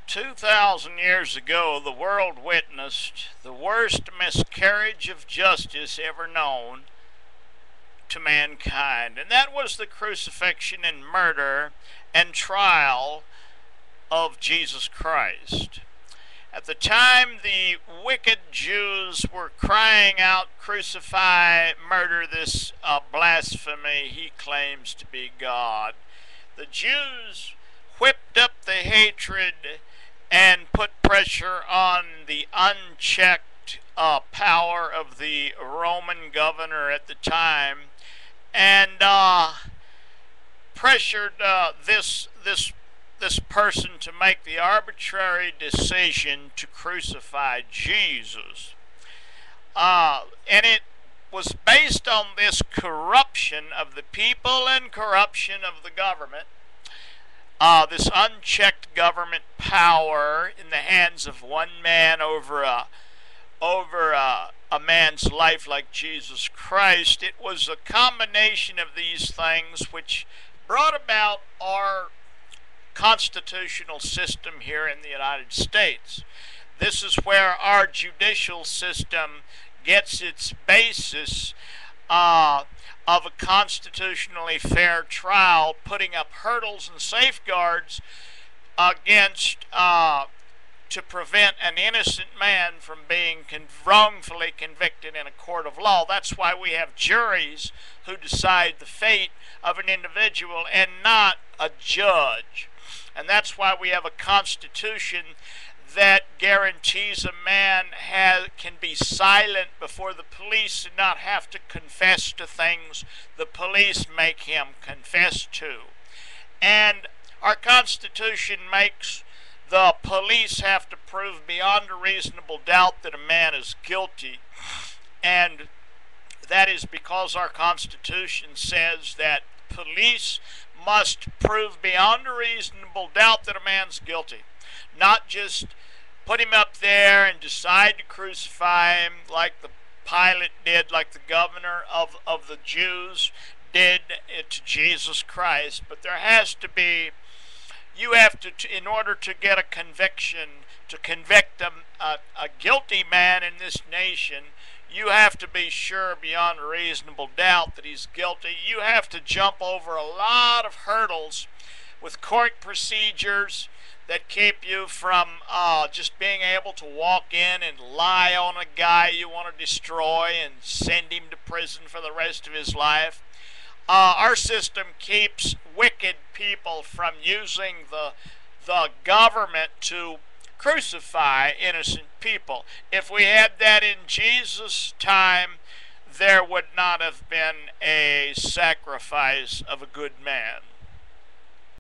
2,000 years ago, the world witnessed the worst miscarriage of justice ever known to mankind, and that was the crucifixion and murder and trial of Jesus Christ. At the time, the wicked Jews were crying out, "Crucify, murder this blasphemy he claims to be God." The Jews whipped up the hatred and put pressure on the unchecked power of the Roman governor at the time, and pressured this person to make the arbitrary decision to crucify Jesus. And it was based on this corruption of the people and corruption of the government. This unchecked government power in the hands of one man over a man's life like Jesus Christ. It was a combination of these things which brought about our constitutional system here in the United States. This is where our judicial system gets its basis of a constitutionally fair trial, putting up hurdles and safeguards against to prevent an innocent man from being wrongfully convicted in a court of law. That's why we have juries who decide the fate of an individual and not a judge. And that's why we have a constitution that guarantees a man can be silent before the police and not have to confess to things the police make him confess to. And our Constitution makes the police have to prove beyond a reasonable doubt that a man is guilty. And that is because our Constitution says that police must prove beyond a reasonable doubt that a man's guilty. Not just put him up there and decide to crucify him like the Pilate did, like the governor of the Jews did to Jesus Christ. But there has to be, you have to, in order to get a conviction, to convict a guilty man in this nation, you have to be sure beyond a reasonable doubt that he's guilty. You have to jump over a lot of hurdles with court procedures that keep you from just being able to walk in and lie on a guy you want to destroy and send him to prison for the rest of his life. Our system keeps wicked people from using the government to crucify innocent people. If we had that in Jesus' time, there would not have been a sacrifice of a good man.